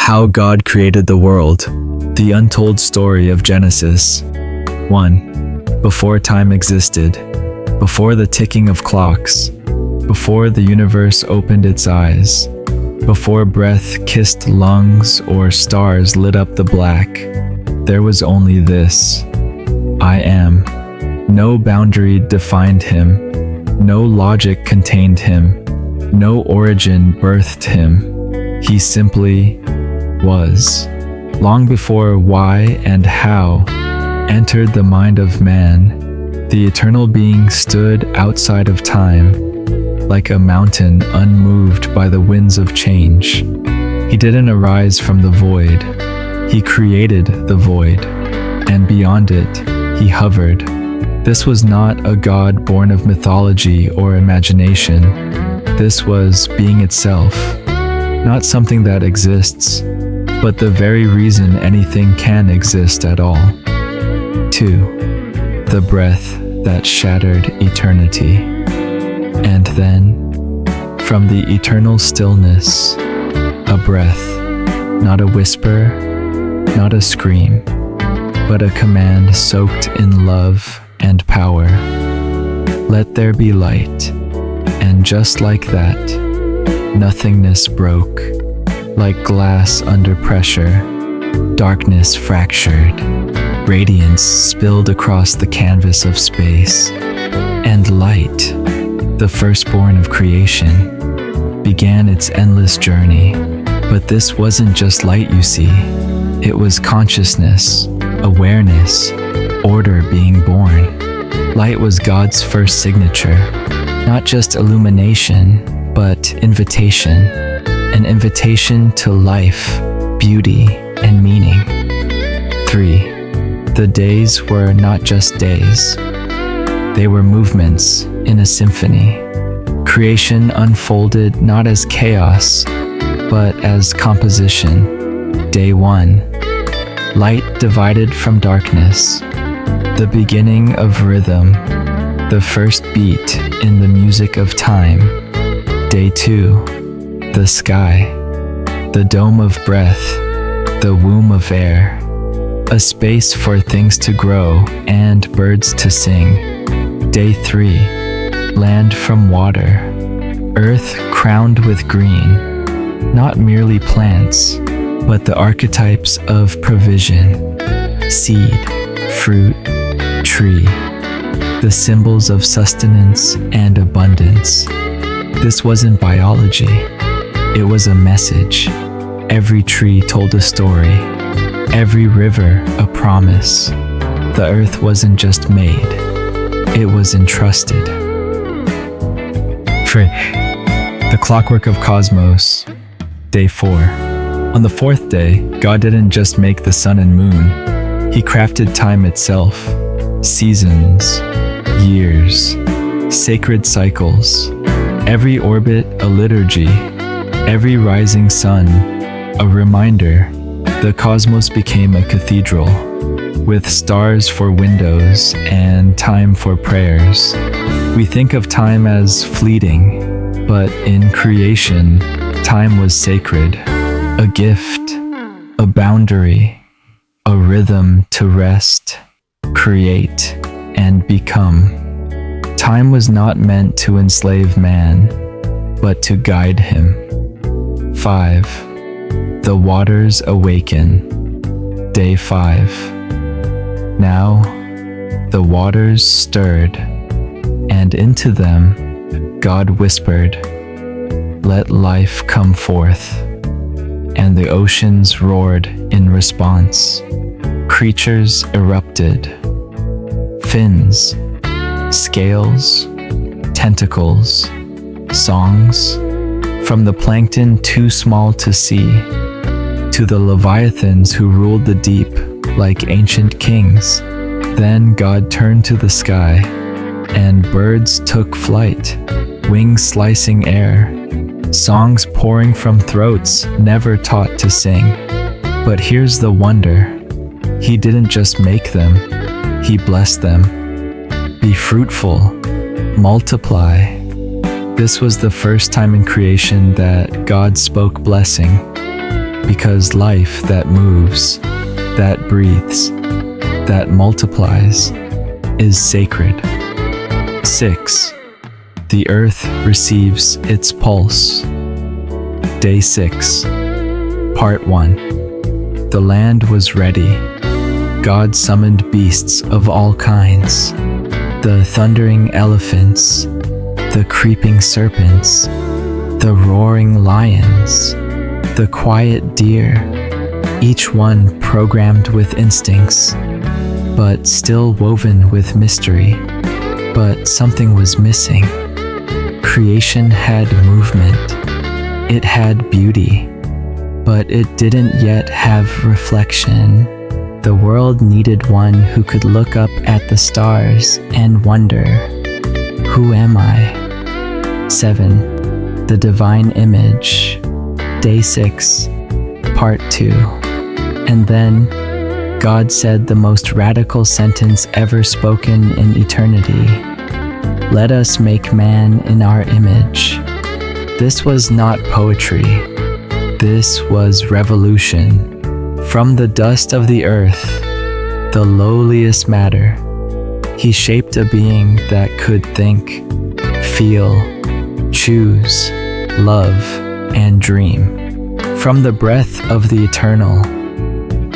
How God Created the World. The Untold Story of Genesis. 1. Before time existed, before the ticking of clocks, before the universe opened its eyes, before breath kissed lungs or stars lit up the black, there was only this: I am. No boundary defined him, no logic contained him, no origin birthed him. He simply was. Long before why and how entered the mind of man, the eternal being stood outside of time, like a mountain unmoved by the winds of change. He didn't arise from the void. He created the void, and beyond it, he hovered. This was not a god born of mythology or imagination. This was being itself, not something that exists, but the very reason anything can exist at all. 2. The breath that shattered eternity. And then, from the eternal stillness, a breath, not a whisper, not a scream, but a command soaked in love and power. Let there be light. And just like that, nothingness broke, like glass under pressure. Darkness fractured, radiance spilled across the canvas of space, and light, the firstborn of creation, began its endless journey. But this wasn't just light, you see. It was consciousness, awareness, order being born. Light was God's first signature, not just illumination, but invitation. An invitation to life, beauty, and meaning. 3. The days were not just days. They were movements in a symphony. Creation unfolded not as chaos, but as composition. Day 1. Light divided from darkness. The beginning of rhythm. The first beat in the music of time. Day 2. The sky, the dome of breath, the womb of air, a space for things to grow and birds to sing. Day 3. Land from water, earth crowned with green, not merely plants, but the archetypes of provision, seed, fruit, tree, the symbols of sustenance and abundance. This wasn't biology. It was a message. Every tree told a story, every river a promise. The earth wasn't just made, it was entrusted. 3. The clockwork of cosmos. Day 4. On the fourth day, God didn't just make the sun and moon. He crafted time itself, seasons, years, sacred cycles. Every orbit a liturgy, every rising sun a reminder. The cosmos became a cathedral, with stars for windows and time for prayers. We think of time as fleeting, but in creation, time was sacred, a gift, a boundary, a rhythm to rest, create, and become. Time was not meant to enslave man, but to guide him. 5. The waters awaken. Day 5. Now, the waters stirred, and into them, God whispered, "Let life come forth." And the oceans roared in response. Creatures erupted. Fins, scales, tentacles, songs, from the plankton too small to see, to the leviathans who ruled the deep like ancient kings. Then God turned to the sky, and birds took flight, wings slicing air, songs pouring from throats never taught to sing. But here's the wonder. He didn't just make them, he blessed them. Be fruitful, multiply. This was the first time in creation that God spoke blessing. because life that moves, that breathes, that multiplies, is sacred. 6. The earth receives its pulse. Day 6. Part 1. The land was ready. God summoned beasts of all kinds, the thundering elephants, the creeping serpents, the roaring lions, the quiet deer, each one programmed with instincts, but still woven with mystery. But something was missing. Creation had movement. It had beauty, but it didn't yet have reflection. The world needed one who could look up at the stars and wonder, who am I? 7. The divine image. Day 6, Part 2. And then, God said the most radical sentence ever spoken in eternity. Let us make man in our image. This was not poetry. This was revolution. From the dust of the earth, the lowliest matter, he shaped a being that could think, feel, choose, love, and dream. From the breath of the eternal,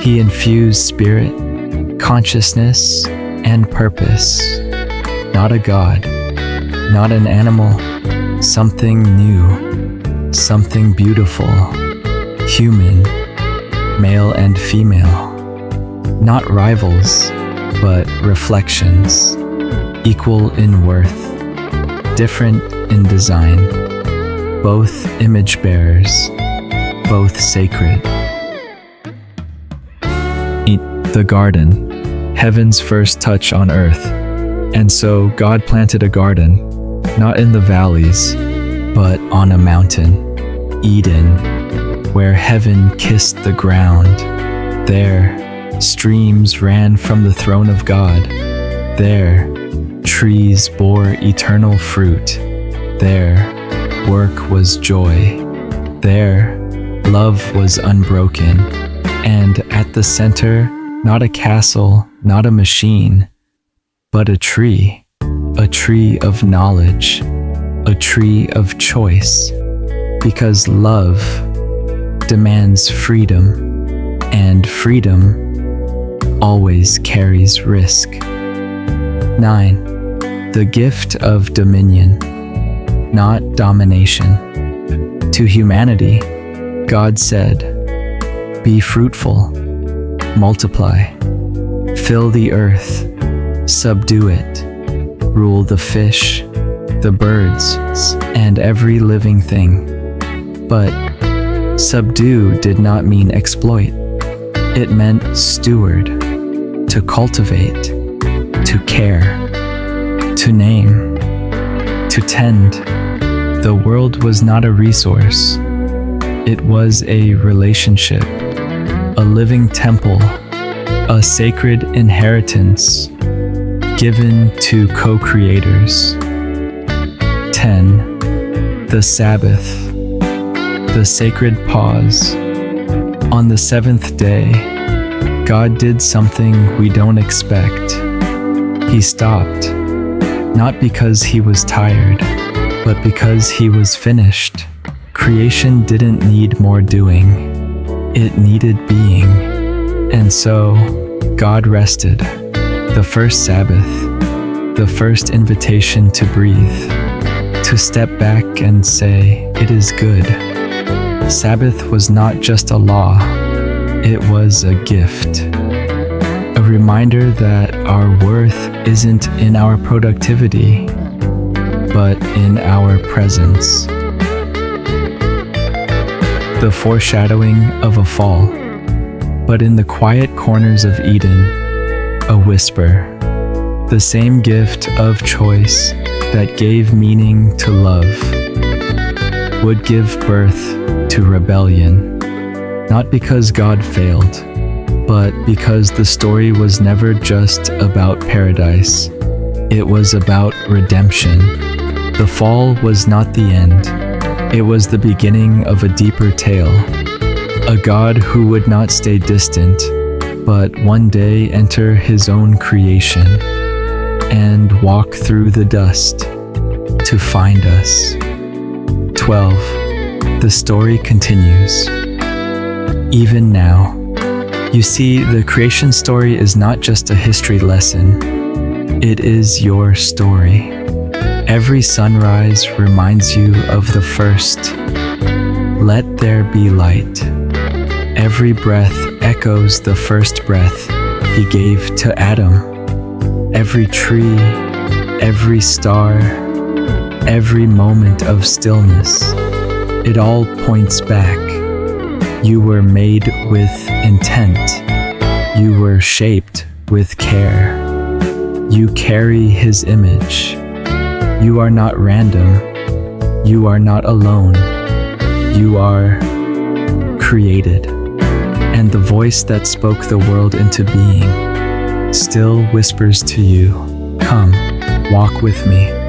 he infused spirit, consciousness, and purpose. Not a god, not an animal, something new, something beautiful, human, male and female. Not rivals, but reflections, equal in worth, different in design, both image bearers, both sacred. The garden, heaven's first touch on earth. And so God planted a garden, not in the valleys, but on a mountain, Eden, where heaven kissed the ground. There, streams ran from the throne of God. There, trees bore eternal fruit. There, work was joy. There, love was unbroken. And at the center, not a castle, not a machine, but a tree of knowledge, a tree of choice, because love demands freedom, and freedom always carries risk. 9. The gift of dominion, not domination. To humanity, God said, "Be fruitful, multiply, fill the earth, subdue it, rule the fish, the birds, and every living thing." But subdue did not mean exploit. It meant steward, to cultivate, to care, to name, to tend. The world was not a resource. It was a relationship, a living temple, a sacred inheritance given to co-creators. 10. The Sabbath, the sacred pause. On the seventh day, God did something we don't expect. He stopped, not because he was tired, but because he was finished. Creation didn't need more doing. It needed being. And so, God rested. The first Sabbath, the first invitation to breathe, to step back and say, "It is good." Sabbath was not just a law, it was a gift. A reminder that our worth isn't in our productivity, but in our presence. The foreshadowing of a fall, but in the quiet corners of Eden, a whisper, the same gift of choice that gave meaning to love, would give birth to rebellion, not because God failed, but because the story was never just about paradise. It was about redemption. The fall was not the end. It was the beginning of a deeper tale, A God who would not stay distant, but one day enter his own creation and walk through the dust to find us. 12. The story continues. Even now, you see, the creation story is not just a history lesson, it is your story. Every sunrise reminds you of the first. Let there be light. Every breath echoes the first breath he gave to Adam. Every tree, every star, every moment of stillness, it all points back. You were made with intent. You were shaped with care. You carry his image. You are not random. You are not alone. You are created. And the voice that spoke the world into being still whispers to you, "Come, walk with me."